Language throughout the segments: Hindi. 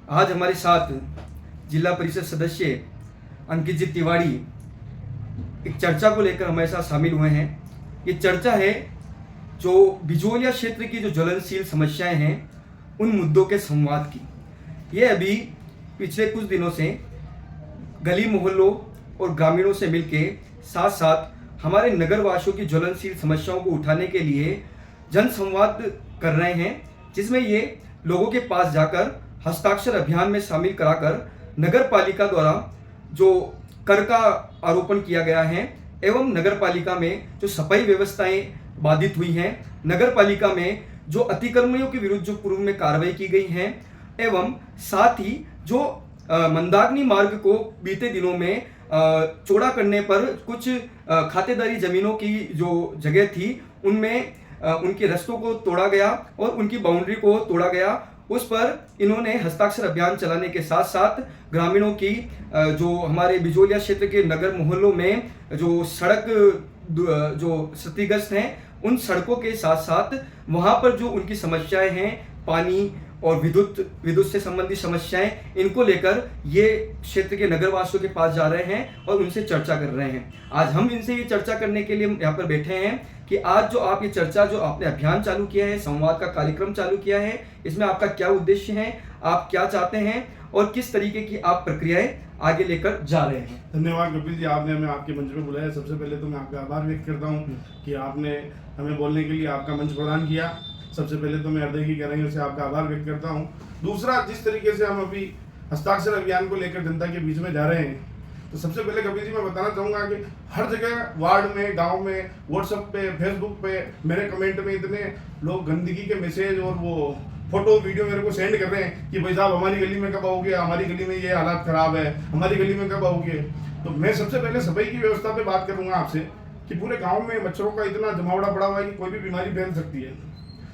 आज हमारे साथ जिला परिषद सदस्य अंकित जी तिवारी एक चर्चा को लेकर हमारे साथ शामिल हुए हैं। ये चर्चा है जो बिजोलिया क्षेत्र की जो ज्वलनशील समस्याएं हैं उन मुद्दों के संवाद की। ये अभी पिछले कुछ दिनों से गली मोहल्लों और ग्रामीणों से मिलके साथ साथ हमारे नगरवासियों की ज्वलनशील समस्याओं को उठाने के लिए जन संवाद कर रहे हैं, जिसमें ये लोगों के पास जाकर हस्ताक्षर अभियान में शामिल कराकर नगर पालिका द्वारा जो कर का आरोपण किया गया है एवं नगर पालिका में जो सफाई व्यवस्थाएं बाधित हुई हैं, नगर पालिका में जो अतिक्रमणियों के विरुद्ध जो पूर्व में कार्रवाई की गई है एवं साथ ही जो मंदाकिनी मार्ग को बीते दिनों में चौड़ा करने पर कुछ खातेदारी जमीनों की जो जगह थी उनमें उनके रास्तों को तोड़ा गया और उनकी बाउंड्री को तोड़ा गया। उस पर इन्होंने हस्ताक्षर अभियान चलाने के साथ साथ ग्रामीणों की जो हमारे बिजोलिया क्षेत्र के नगर मोहल्लों में जो सड़क जो क्षतिग्रस्त हैं उन सड़कों के साथ साथ वहाँ पर जो उनकी समस्याएं हैं पानी और विद्युत से संबंधित समस्याएं, इनको लेकर ये क्षेत्र के नगरवासियों के पास जा रहे हैं और उनसे चर्चा कर रहे हैं। आज हम इनसे ये चर्चा करने के लिए यहाँ पर बैठे हैं कि आज जो आप ये चर्चा जो आपने अभियान चालू किया है, संवाद का कार्यक्रम चालू किया है, इसमें आपका क्या उद्देश्य है, आप क्या चाहते हैं और किस तरीके की आप प्रक्रियाएं आगे लेकर जा रहे हैं। धन्यवाद कपिल जी, आपने हमें आपके मंच पे बुलाया। सबसे पहले तो मैं आपका आभार व्यक्त करता हूँ कि आपने हमें बोलने के लिए आपका मंच प्रदान किया। सबसे पहले तो मैं हृदय की गहराइयों से आपका आभार व्यक्त करता हूँ। दूसरा, जिस तरीके से हम अभी हस्ताक्षर अभियान को लेकर जनता के बीच में जा रहे हैं, तो सबसे पहले कपिल जी मैं बताना चाहूँगा कि हर जगह वार्ड में, गांव में, व्हाट्सएप पे, फेसबुक पे मेरे कमेंट में इतने लोग गंदगी के मैसेज और वो फोटो वीडियो मेरे को सेंड कर रहे हैं कि भाई साहब हमारी गली में कब आओगे, हमारी गली में ये हालात खराब है, हमारी गली में कब आओगे। तो मैं सबसे पहले सफाई की व्यवस्था पे बात करूँगा आपसे कि पूरे गाँव में मच्छरों का इतना जमावड़ा पड़ा हुआ है कि कोई भी बीमारी फैल सकती है।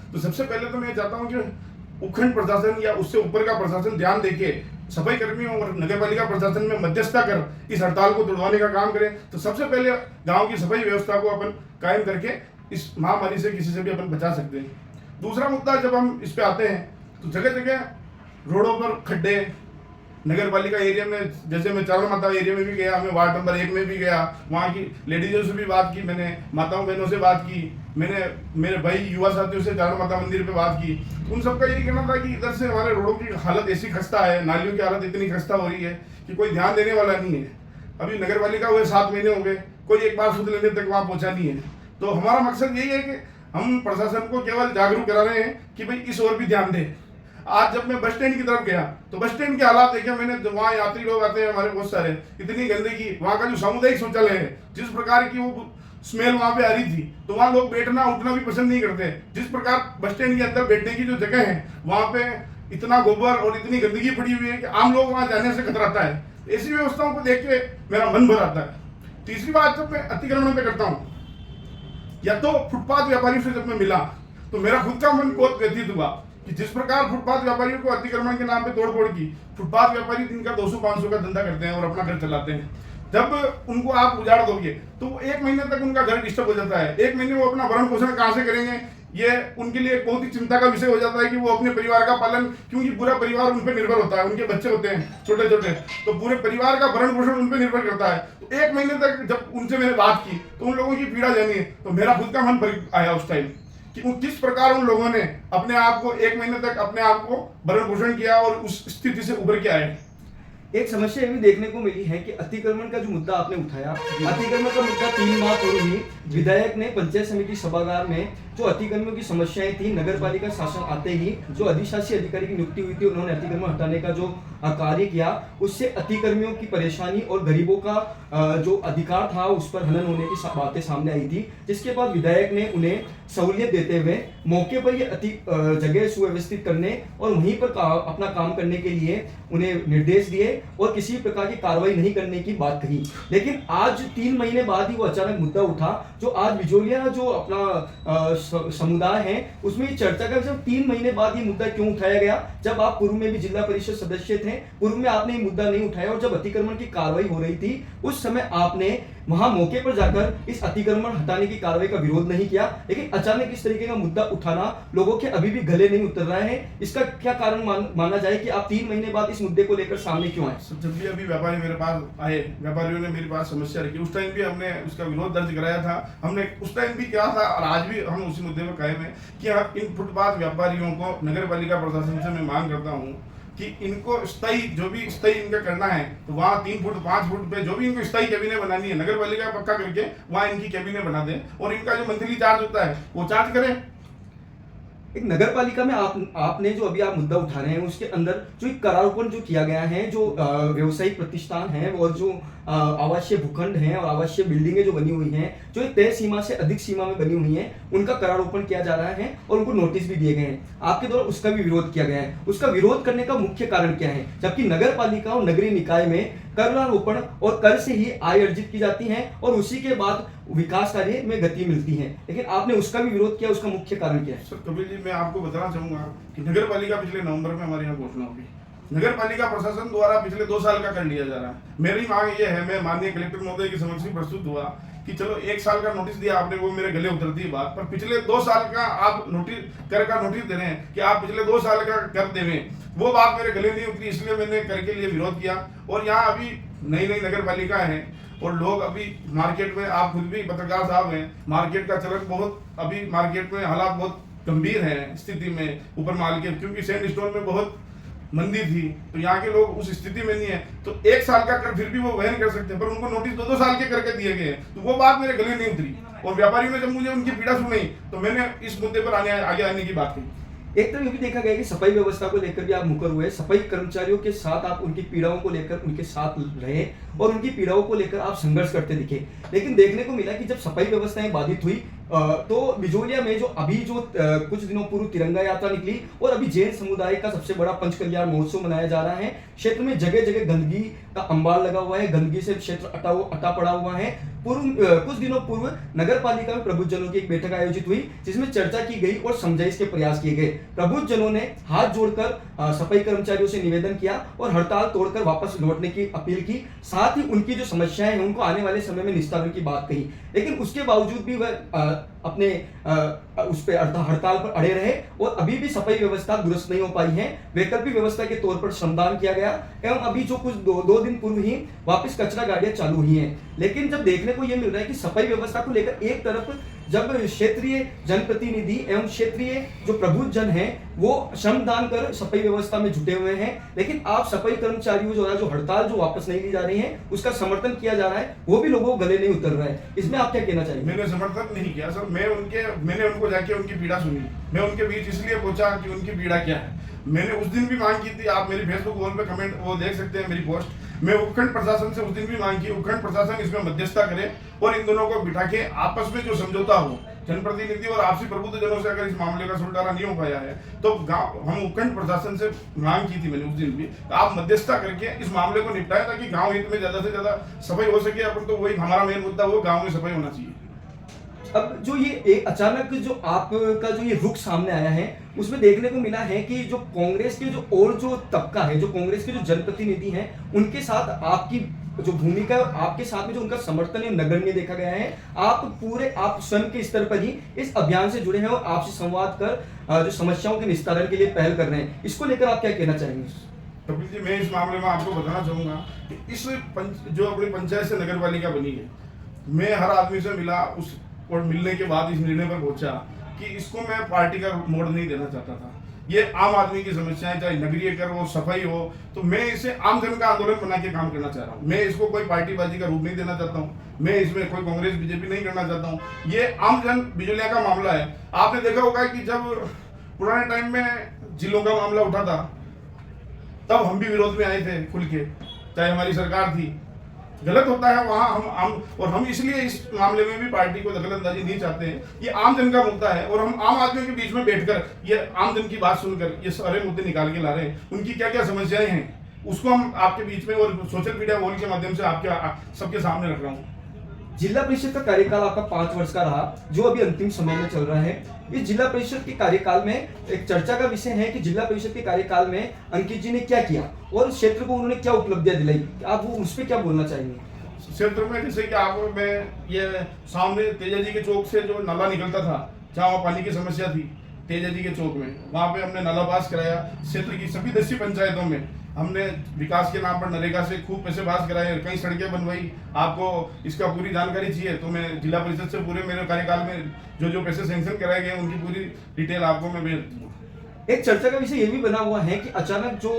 तो सबसे पहले तो मैं चाहता हूँ कि उपखंड प्रशासन या उससे ऊपर का प्रशासन ध्यान देके सफाई कर्मियों और नगर पालिका प्रशासन में मध्यस्थता कर इस हड़ताल को तोड़वाने का काम करें। तो सबसे पहले गांव की सफाई व्यवस्था को अपन कायम करके इस महामारी से किसी से भी अपन बचा सकते हैं। दूसरा मुद्दा, जब हम इस पे आते हैं तो जगह जगह रोडों पर खड्डे, नगर पालिका एरिया में, जैसे मैं चारण माता एरिया में भी गया, मैं वार्ड नंबर 1 में भी गया, वहाँ की लेडीजों से भी बात की, मैंने माताओं बहनों से बात की, मैंने मेरे भाई युवा साथियों से चारण माता मंदिर पे बात की। उन सबका यही कहना था कि इधर से हमारे रोडों की हालत ऐसी खस्ता है, नालियों की हालत इतनी खस्ता हो रही है कि कोई ध्यान देने वाला नहीं है। अभी नगर पालिका हुए 7 महीने हो गए, कोई एक बार सुध लेने तक वहाँ पहुँचा नहीं है। तो हमारा मकसद यही है कि हम प्रशासन को केवल जागरूक करा रहे हैं कि भाई इस ओर भी ध्यान दें। आज जब मैं बस स्टैंड की तरफ गया तो बस स्टैंड के हालात देखे मैंने, जो वहाँ यात्री लोग आते हैं हमारे बहुत सारे, इतनी गंदगी, वहाँ का जो सामुदायिक शौचालय है, जिस प्रकार की वो स्मेल वहाँ पे आ रही थी, तो वहाँ लोग बैठना उठना भी पसंद नहीं करते। जिस प्रकार बस स्टैंड के अंदर बैठने की जो जगह है वहाँ पे इतना गोबर और इतनी गंदगी पड़ी हुई है कि आम लोग वहाँ जाने से खतराता है। ऐसी व्यवस्थाओं को देख के मेरा मन भर आता है। तीसरी बात, जब मैं अतिक्रमण पे करता हूँ या तो फुटपाथ व्यापारियों से जब मैं मिला तो मेरा खुद का मन बहुत व्यथित हुआ कि जिस प्रकार फुटपाथ व्यापारियों को अतिक्रमण के नाम पे तोड़फोड़ की, फुटपाथ व्यापारी दिन का 200-500 का धंधा करते हैं और अपना घर चलाते हैं। जब उनको आप उजाड़ दोगे तो वो 1 महीने तक उनका घर डिस्टर्ब हो जाता है। 1 महीने वो अपना भरण पोषण कहाँ से करेंगे, ये उनके लिए बहुत ही चिंता का विषय हो जाता है कि वो अपने परिवार का पालन, क्योंकि पूरा परिवार उन पर निर्भर होता है, उनके बच्चे होते हैं छोटे छोटे, तो पूरे परिवार का भरण पोषण उन पर निर्भर करता है। तो 1 महीने तक जब उनसे मैंने बात की तो उन लोगों की पीड़ा जानी है, तो मेरा खुद का मन भर आया उस टाइम कि किस प्रकार उन लोगों ने अपने आप को 1 महीने तक अपने आप को भरण पोषण किया और उस स्थिति से उभर के आए। एक समस्या ये भी देखने को मिली है कि अतिक्रमण का जो मुद्दा आपने उठाया, अतिक्रमण का मुद्दा 3 माह पूर्व ही विधायक ने पंचायत समिति सभागार में जो अतिक्रमण की समस्याएं थी, नगर पालिका शासन आते ही जो अधिशासी अधिकारी की नियुक्ति हुई थी, उन्होंने अतिक्रमण हटाने का जो कार्य किया, उससे अतिक्रमियों की परेशानी और गरीबों का जो अधिकार था उस पर हनन होने की बातें सामने आई थी, जिसके बाद विधायक ने उन्हें सहूलियत देते हुए मौके पर ये जगह सुव्यवस्थित करने और वहीं पर अपना काम करने के लिए उन्हें निर्देश दिए और किसी प्रकार की कार्रवाई नहीं करने की बात कही। लेकिन आज 3 महीने बाद ही वो अचानक मुद्दा उठा, जो आज बिजोलिया जो अपना समुदाय है उसमें ये चर्चा का, जब 3 महीने बाद ये मुद्दा क्यों उठाया गया, जब आप पूर्व में भी जिला परिषद सदस्य थे, पूर्व में आपने ये मुद्दा नहीं उठाया और जब अतिक्रमण की कार्रवाई हो रही थी उस समय आपने वहां मौके पर जाकर इस अतिक्रमण हटाने की कार्रवाई का विरोध नहीं किया, लेकिन अचानक इस तरीके का मुद्दा उठाना लोगों के अभी भी गले नहीं उतर रहा है। इसका क्या कारण माना जाए कि आप 3 महीने बाद इस मुद्दे को लेकर सामने क्यों आए? जब भी अभी व्यापारी मेरे पास आए, व्यापारियों ने मेरे पास समस्या रखी, उस टाइम भी हमने उसका विरोध दर्ज कराया था। हमने उस टाइम भी किया था और आज भी हम उसी मुद्दे पर कायम है कि इन फुटपाथ व्यापारियों को नगर पालिका प्रशासन से मैं मांग करता हूँ कि इनको स्थायी, जो भी स्थायी इनका करना है, तो वहाँ 3 फुट 5 फुट पे जो भी इनको स्थायी कैबिनेट बनानी है, नगर पालिका पक्का करके वहाँ इनकी कैबिनेट बना दें और इनका जो मंथली चार्ज होता है वो चार्ज करें। एक नगर पालिका में आपने जो अभी आप मुद्दा उठा रहे हैं उसके अंदर जो एक करारोपण जो किया गया है, जो व्यवसायिक प्रतिष्ठान है और जो आवासीय भूखंड हैं और आवासीय बिल्डिंगें जो बनी हुई हैं, जो एक तय सीमा से अधिक सीमा में बनी हुई हैं, उनका करारोपण किया जा रहा है और उनको नोटिस भी दिए गए हैं। आपके द्वारा उसका भी विरोध किया गया है। उसका विरोध करने का मुख्य कारण क्या है, जबकि नगर पालिका और नगरीय निकाय में करारोपण और कर से ही आय अर्जित की जाती है और उसी के बाद विकास कार्य में गति मिलती है, लेकिन आपने उसका भी विरोध किया। उसका मुख्य कारण क्या है? सर कपिल जी, मैं आपको बताना चाहूंगा कि नगर पालिका पिछले नवंबर में हमारे यहाँ घोषणा होगी। नगर पालिका प्रशासन द्वारा पिछले 2 साल का कर लिया जा रहा है। मेरी मांग ये है, मैं माननीय कलेक्टर महोदय के समक्ष भी प्रस्तुत हुआ कि चलो 1 साल का नोटिस दिया आपने, वो मेरे गले उतरती है बात, पर पिछले 2 साल का आप कर का नोटिस दे रहे हैं कि आप पिछले 2 साल का कर देवें, वो बात मेरे गले नहीं उतरी, इसलिए मैंने कर के लिए विरोध किया। और यहाँ अभी नई नई नगर पालिका है और लोग अभी मार्केट में, आप खुद भी पत्रकार साहब हैं, मार्केट का चलन बहुत, अभी मार्केट में हालात बहुत गंभीर है स्थिति में ऊपर माल के, क्योंकि सैंड स्टोन में बहुत मंदी थी, तो यहाँ के लोग उस स्थिति में नहीं है, तो 1 साल का कर फिर भी वो वहन कर सकते हैं, पर उनको नोटिस 2-2 साल के करके दिए गए हैं, तो वो बात मेरे गले नहीं उतरी। और व्यापारियों ने जब मुझे उनकी पीड़ा सुनाई तो मैंने इस मुद्दे पर आगे आने की बात कही। एक तरफ ये भी देखा गया कि सफाई व्यवस्था को लेकर भी आप मुकर हुए, सफाई कर्मचारियों के साथ आप उनकी पीड़ाओं को लेकर उनके साथ रहे और उनकी पीड़ाओं को लेकर आप संघर्ष करते दिखे, लेकिन देखने को मिला कि जब सफाई व्यवस्थाएं बाधित हुई तो बिजोलिया में जो अभी जो कुछ दिनों पूर्व तिरंगा यात्रा निकली और अभी जैन समुदाय का सबसे बड़ा पंच कल्याण महोत्सव मनाया जा रहा है। क्षेत्र में जगह जगह गंदगी का अंबार लगा हुआ है, गंदगी से क्षेत्र अटा पड़ा हुआ है। कुछ दिनों पूर्व नगर पालिका में प्रबुद्धजनों की एक बैठक आयोजित हुई जिसमें चर्चा की गई और समझाइश के प्रयास किए गए। प्रबुद्धजनों ने हाथ जोड़कर सफाई कर्मचारियों से निवेदन किया और हड़ताल तोड़कर वापस लौटने की अपील की, साथ ही उनकी जो समस्याएं हैं उनको आने वाले समय में निस्तारण की बात कही, लेकिन उसके बावजूद भी वह अपने उस पे हड़ताल पर अड़े रहे और अभी भी सफाई व्यवस्था दुरुस्त नहीं हो पाई है। वैकल्पिक व्यवस्था के तौर पर श्रमदान किया गया एवं अभी जो कुछ दो दिन पूर्व ही वापस कचरा गाड़ियां चालू हुई हैं, लेकिन जब देखने को यह मिल रहा है कि सफाई व्यवस्था को लेकर एक तरफ जब क्षेत्रीय जनप्रतिनिधि एवं क्षेत्रीय जो प्रबुद्धजन हैं वो श्रमदान कर सफाई व्यवस्था में जुटे हुए हैं, लेकिन आप सफाई कर्मचारियों जो हड़ताल जो वापस नहीं ली जा रही है उसका समर्थन किया जा रहा है, वो भी लोगों को गले नहीं उतर रहा है। इसमें आप क्या कहना चाहिए? मैंने समर्थन नहीं किया सर, मैंने उनको जाके उनकी पीड़ा सुनी, मैं उनके बीच इसलिए पूछा कि उनकी पीड़ा क्या है। मैंने उस दिन भी मांग की थी, आप मेरी फेसबुक वॉल पे कमेंट वो देख सकते हैं मेरी पोस्ट, मैं उपखंड प्रशासन से उस दिन भी मांग की, उपखंड प्रशासन इसमें मध्यस्थता करे और इन दोनों को बिठा के आपस में जो समझौता हो, जनप्रतिनिधि और आपसी प्रबुद्धजनों से अगर इस मामले का सुलटारा नहीं हो पाया है तो हम उपखंड प्रशासन से मांग की थी मैंने उस दिन भी, आप मध्यस्थता करके इस मामले को निपटाए ताकि गाँव हित में ज्यादा से ज्यादा सफाई हो सके। अपन तो वही हमारा मेन मुद्दा वो गाँव में सफाई होना चाहिए। अब जो ये एक अचानक जो आपका जो ये रुख सामने आया है उसमें देखने को मिला है कि जो कांग्रेस के जो और जो तबका है, जो कांग्रेस के जो जनप्रतिनिधि हैं उनके साथ आपकी जो भूमिका, आपके साथ में जो उनका समर्थन है नगण्य देखा गया है। आप स्वयं के स्तर पर ही इस अभियान से जुड़े हैं और आपसे संवाद कर जो समस्याओं के निस्तारण के लिए पहल कर रहे हैं, इसको लेकर आप क्या कहना चाहेंगे? कपिल जी, मैं इस मामले में आपको बताना चाहूंगा कि इस जो अपनी पंचायत से नगर पालिका बनी है, मैं हर आदमी से मिला उस और मिलने के बाद इस निर्णय पर पहुंचा कि इसको मैं पार्टी का मोड़ नहीं देना चाहता था। ये आम आदमी की समस्याएं, चाहे नगरीय कर हो, सफाई हो, तो मैं इसे आम जन का आंदोलन बना के काम करना चाह रहा हूँ। मैं इसको कोई पार्टीबाजी का रूप नहीं देना चाहता हूँ, मैं इसमें कोई कांग्रेस बीजेपी नहीं करना चाहता हूँ। ये आम जन बिजलिया का मामला है। आपने देखा होगा कि जब पुराने टाइम में जिलों का मामला उठा था तब हम भी विरोध में आए थे खुल के, चाहे हमारी सरकार थी। गलत होता है वहाँ हम इसलिए इस मामले में भी पार्टी को दखलंदाजी नहीं चाहते हैं। ये आम जन का मुद्दा है और हम आम आदमियों के बीच में बैठकर ये आम जन की बात सुनकर ये सारे मुद्दे निकाल के ला रहे हैं। उनकी क्या क्या समस्याएं हैं उसको हम आपके बीच में और सोशल मीडिया वॉल के माध्यम से आपके सबके सामने रख रहा हूँ। जिला परिषद का कार्यकाल आपका 5 वर्ष का रहा जो अभी अंतिम समय में चल रहा है। इस जिला परिषद के कार्यकाल में एक चर्चा का विषय है कि जिला परिषद के कार्यकाल में अंकित जी ने क्या किया और क्षेत्र को उन्होंने क्या उपलब्धियां दिलाई, आप वो उस पर क्या बोलना चाहेंगे? क्षेत्र में जैसे कि आप मैं ये सामने तेजा जी के चौक से जो नाला निकलता था, जहाँ वहाँ पानी की समस्या थी, तेजा जी के चौक में वहाँ पे हमने नाला पास कराया। क्षेत्र की सभी 10 पंचायतों में हमने विकास के नाम पर नरेगा से खूब पैसे पास कराए, कई सड़कें बनवाई। आपको इसका पूरी जानकारी चाहिए तो मैं जिला परिषद से पूरे मेरे कार्यकाल में जो पैसे सैंक्शन कराए गए उनकी पूरी डिटेल आपको मैं भेज दूंगा। एक चर्चा का विषय ये भी बना हुआ है कि अचानक जो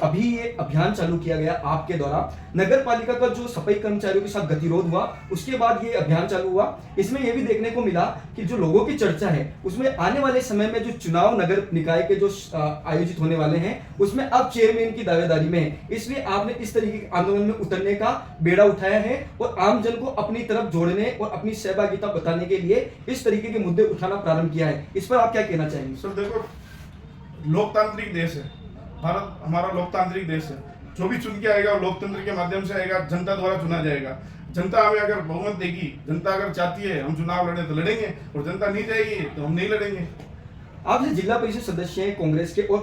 अभी ये अभियान चालू किया गया आपके द्वारा, नगर पालिका का जो सफाई कर्मचारियों के साथ गतिरोध हुआ, उसके बाद ये अभियान चालू हुआ। इसमें ये भी देखने को मिला कि जो लोगों की चर्चा है उसमें आने वाले समय में जो चुनाव नगर निकाय के जो आयोजित होने वाले हैं उसमें अब चेयरमैन की दावेदारी में है, इसलिए आपने इस तरीके के आंदोलन में उतरने का बेड़ा उठाया है और आम जन को अपनी तरफ जोड़ने और अपनी सहभागिता बताने के लिए इस तरीके के मुद्दे उठाना प्रारंभ किया है। इस पर आप क्या कहना चाहेंगे? सर देखो, लोकतांत्रिक देश है भारत, हमारा लोकतांत्रिक देश है। जो भी चुन के आएगा वो लोकतंत्र के माध्यम से आएगा, जनता द्वारा चुना जाएगा। जनता हमें अगर बहुमत देगी, जनता अगर चाहती है हम चुनाव लड़े तो लड़ेंगे, और जनता नहीं चाहेगी तो हम नहीं लड़ेंगे। आप जिला परिषद सदस्य हैं कांग्रेस के और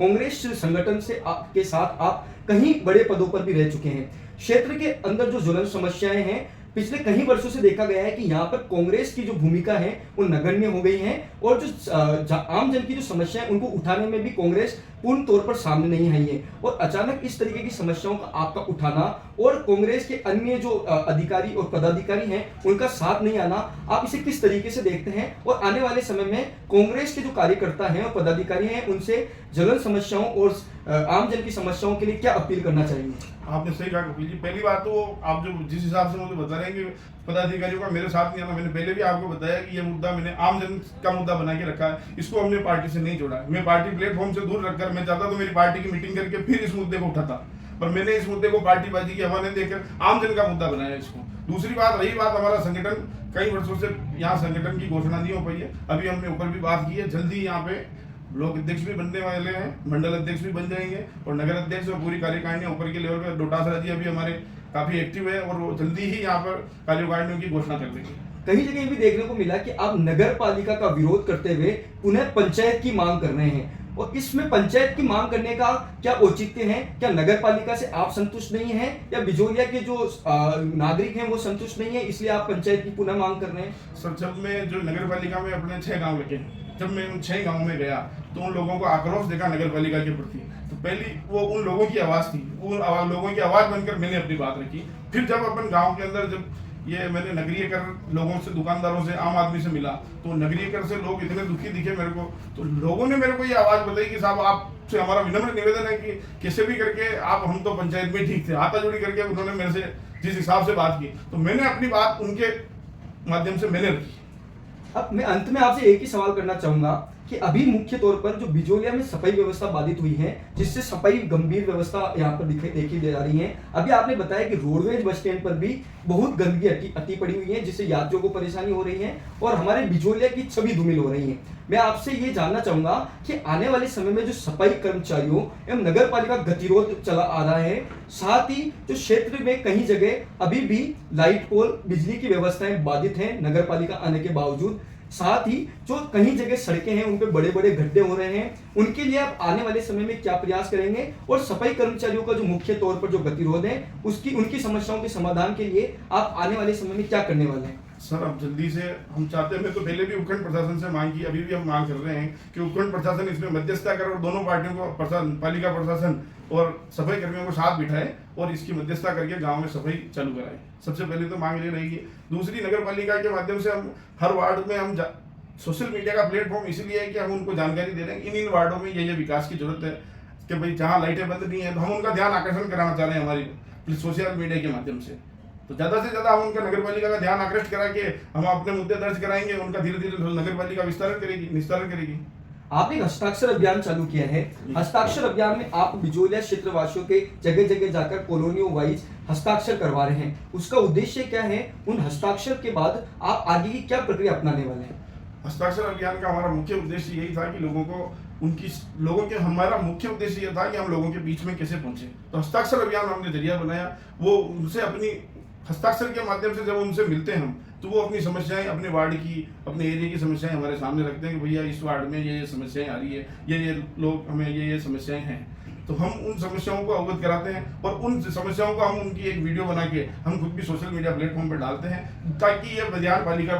कांग्रेस संगठन से के साथ आप कहीं बड़े पदों पर भी रह चुके हैं। क्षेत्र के अंदर जो ज्वलंत समस्याएं हैं पिछले कई वर्षों से देखा गया है कि यहाँ पर कांग्रेस की जो भूमिका है वो नगण्य हो गई है और जो आम जन की जो समस्या है उनको उठाने में भी कांग्रेस पूर्ण तौर पर सामने नहीं आई है। और अचानक इस तरीके की समस्याओं का आपका उठाना और कांग्रेस के अन्य जो अधिकारी और पदाधिकारी हैं उनका साथ नहीं आना, आप इसे किस तरीके से देखते हैं? और आने वाले समय में कांग्रेस के जो कार्यकर्ता हैं और पदाधिकारी हैं उनसे ज्वलंत समस्याओं और आम जन की समस्याओं के लिए क्या अपील करना चाहेंगे? आपने सही कहा कपिल जी। पहली बात तो आप जो जिस हिसाब से मुझे बता रहे हैं कि पदाधिकारियों का मेरे साथ नहीं आना, मैंने पहले भी आपको बताया कि ये मुद्दा मैंने आम जन का मुद्दा बना के रखा है, इसको हमने पार्टी से नहीं जोड़ा। मैं पार्टी प्लेटफॉर्म से दूर रखकर मैं चाहता तो मेरी पार्टी की मीटिंग करके फिर इस मुद्दे को उठाता, पर मैंने इस मुद्दे को पार्टीबाजी की हवा नहीं देकर आम जन का मुद्दा बनाया इसको। दूसरी बात, रही बात हमारा संगठन, कई वर्षों से यहाँ संगठन की घोषणा नहीं हो पाई है। अभी हमने ऊपर भी बात की है, जल्दी यहाँ पे ब्लॉक अध्यक्ष भी बनने वाले हैं, मंडल अध्यक्ष भी बन जाएंगे और नगर अध्यक्ष और पूरी कार्यकारिणी ऊपर के लेवल पर डोटासरा जी अभी हमारे काफी एक्टिव है और वो जल्दी ही यहाँ पर कार्यकारिणियों की घोषणा कर देंगे। कहीं जगह भी देखने को मिला कि आप नगर पालिका का विरोध करते हुए पुनः पंचायत की मांग कर रहे हैं, और इसमें पंचायत की मांग करने का क्या औचित्य है? क्या नगर पालिका से आप संतुष्ट नहीं हैं या बिजोलिया के जो नागरिक हैं वो संतुष्ट नहीं है इसलिए आप पंचायत की पुनः मांग कर रहे हैं? सर, जब मैं जो नगर पालिका में अपने 6 गाँव लगे, जब मैं उन 6 गाँव में गया तो उन लोगों को आक्रोश देखा नगर पालिका के प्रति, तो पहली वो उन लोगों की आवाज़ थी, उन लोगों की आवाज़ बनकर मैंने अपनी बात रखी। फिर जब अपन गाँव के अंदर जब ये मैंने नगरीय कर लोगों से, दुकानदारों से, आम आदमी से मिला तो नगरीय कर से लोग इतने दुखी दिखे मेरे को, तो लोगों ने मेरे को ये आवाज़ बताई कि साहब आपसे हमारा विनम्र निवेदन है कि कैसे भी करके आप, हम तो पंचायत में ठीक थे, हाथाजोड़ी करके उन्होंने मेरे से जिस हिसाब से बात की तो मैंने अपनी बात उनके माध्यम से मैंने रखी। अब मैं अंत में आपसे एक ही सवाल करना चाहूंगा कि अभी मुख्य तौर पर जो बिजोलिया में सफाई व्यवस्था बाधित हुई है, जिससे सफाई गंभीर व्यवस्था यहाँ पर देखी जा रही है। अभी आपने बताया कि रोडवेज बस स्टैंड पर भी बहुत गंदगी अति पड़ी हुई है जिससे यात्रियों को परेशानी हो रही है और हमारे बिजोलिया की छवि धूमिल हो रही है। मैं आपसे ये जानना चाहूंगा कि आने वाले समय में जो सफाई कर्मचारियों एवं नगर पालिका गतिरोध चला आ रहा है, साथ ही जो क्षेत्र में कहीं जगह अभी भी लाइट पोल, बिजली की व्यवस्थाएं बाधित हैं नगर पालिका आने के बावजूद, साथ ही जो कहीं जगह सड़कें हैं उन पे बड़े बड़े गड्ढे हो रहे हैं, उनके लिए आप आने वाले समय में क्या प्रयास करेंगे? और सफाई कर्मचारियों का जो मुख्य तौर पर जो गतिरोध है उनकी समस्याओं के समाधान के लिए आप आने वाले समय में क्या करने वाले हैं? सर, अब जल्दी से हम चाहते हैं, मैं तो पहले भी उपखंड प्रशासन से मांग की, अभी भी हम मांग कर रहे हैं कि उपखंड प्रशासन इसमें मध्यस्थता करे और दोनों पार्टियों को, पालिका प्रशासन और सफाई कर्मियों को साथ बिठाए और इसकी मध्यस्थता करके गांव में सफाई चालू कराए। सबसे पहले तो मांग ये रहेगी। दूसरी, नगर पालिका के माध्यम से हम हर वार्ड में हम सोशल मीडिया का प्लेटफॉर्म इसीलिए है कि हम उनको जानकारी दे रहे हैं इन वार्डों में ये विकास की जरूरत है कि भाई जहाँ लाइटें बंद नहीं है तो हम उनका ध्यान आकर्षण कराना चाह रहे हैं हमारी सोशल मीडिया के माध्यम से। तो ज़्यादा से ज़्यादा हम उनका नगर पालिका का ध्यान आकृष्ट करा के हम अपने मुद्दे दर्ज कराएंगे, उनका धीरे धीरे नगर पालिका निस्तारण करेगी। आपने हस्ताक्षर अभियान चालू किया है। हस्ताक्षर अभियान में आप बिजोलिया क्षेत्र वासियों के जगह जगह जाकर कॉलोनियों वाइज हस्ताक्षर करवा रहे हैं, उसका उद्देश्य क्या है? उन हस्ताक्षर के बाद आप आगे की क्या प्रक्रिया अपनाने वाले हैं? हस्ताक्षर अभियान का हमारा मुख्य उद्देश्य यही था कि हमारा मुख्य उद्देश्य यह था कि हम लोगों के बीच में कैसे पहुंचे। तो हस्ताक्षर अभियान हमने जरिया बनाया, वो उनसे अपनी हस्ताक्षर के माध्यम से जब उनसे मिलते हैं हम तो वो अपनी समस्याएं, अपने वार्ड की, अपने एरिया की समस्याएं हमारे सामने रखते हैं कि भैया इस वार्ड में ये समस्याएं आ रही है, ये लोग हमें ये समस्याएं हैं। तो हम उन समस्याओं को अवगत कराते हैं और उन समस्याओं को हम उनकी एक वीडियो बना के हम खुद भी सोशल मीडिया प्लेटफॉर्म पर डालते हैं, ताकि ये बदियान पालिका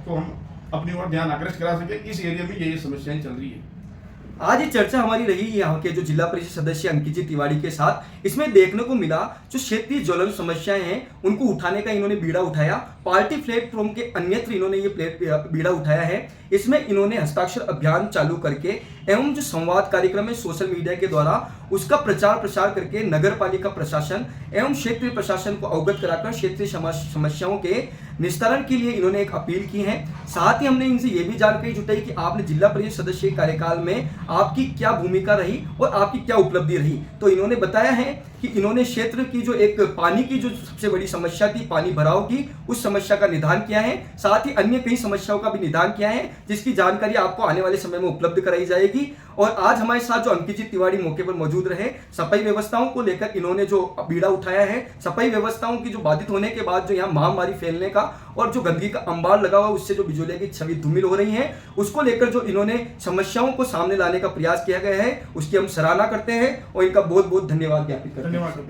को हम अपनी ओर ध्यान आकर्षित करा सके। इस एरिया में ये समस्याएं चल रही है। आज ये चर्चा हमारी रही यहाँ के जो जिला परिषद सदस्य अंकित जी तिवारी के साथ। इसमें देखने को मिला जो क्षेत्रीय ज्वलन समस्याएं हैं उनको उठाने का इन्होंने बीड़ा उठाया। पार्टी प्लेटफॉर्म के अन्यत्र इन्होंने ये बीड़ा उठाया है। इसमें इन्होंने हस्ताक्षर अभियान चालू करके एवं जो संवाद कार्यक्रम है सोशल मीडिया के द्वारा उसका प्रचार प्रसार करके नगर पालिका प्रशासन एवं क्षेत्रीय प्रशासन को अवगत कराकर क्षेत्रीय समस्याओं के निस्तारण के लिए इन्होंने एक अपील की है। साथ ही हमने इनसे ये भी जानकारी जुटाई कि आपने जिला परिषद सदस्य कार्यकाल में आपकी क्या भूमिका रही और आपकी क्या उपलब्धि रही। तो इन्होंने बताया है कि इन्होंने क्षेत्र की जो एक पानी की जो सबसे बड़ी समस्या थी, पानी भराव की, उस समस्या का निदान किया है। साथ ही अन्य कई समस्याओं का भी निदान किया है, जिसकी जानकारी आपको आने वाले समय में उपलब्ध कराई जाएगी। और आज हमारे साथ जो अंकित जी तिवारी मौके पर मौजूद रहे, सफाई व्यवस्थाओं को लेकर इन्होंने जो बीड़ा उठाया है, सफाई व्यवस्थाओं की जो बाधित होने के बाद जो यहाँ महामारी फैलने का और जो गंदगी का अंबार लगा हुआ उससे जो बिजोलिया की छवि धूमिल हो रही है, उसको लेकर जो इन्होंने समस्याओं को सामने लाने का प्रयास किया गया है, उसकी हम सराहना करते हैं और इनका बहुत बहुत धन्यवाद ज्ञापित करते हैं। धन्यवाद।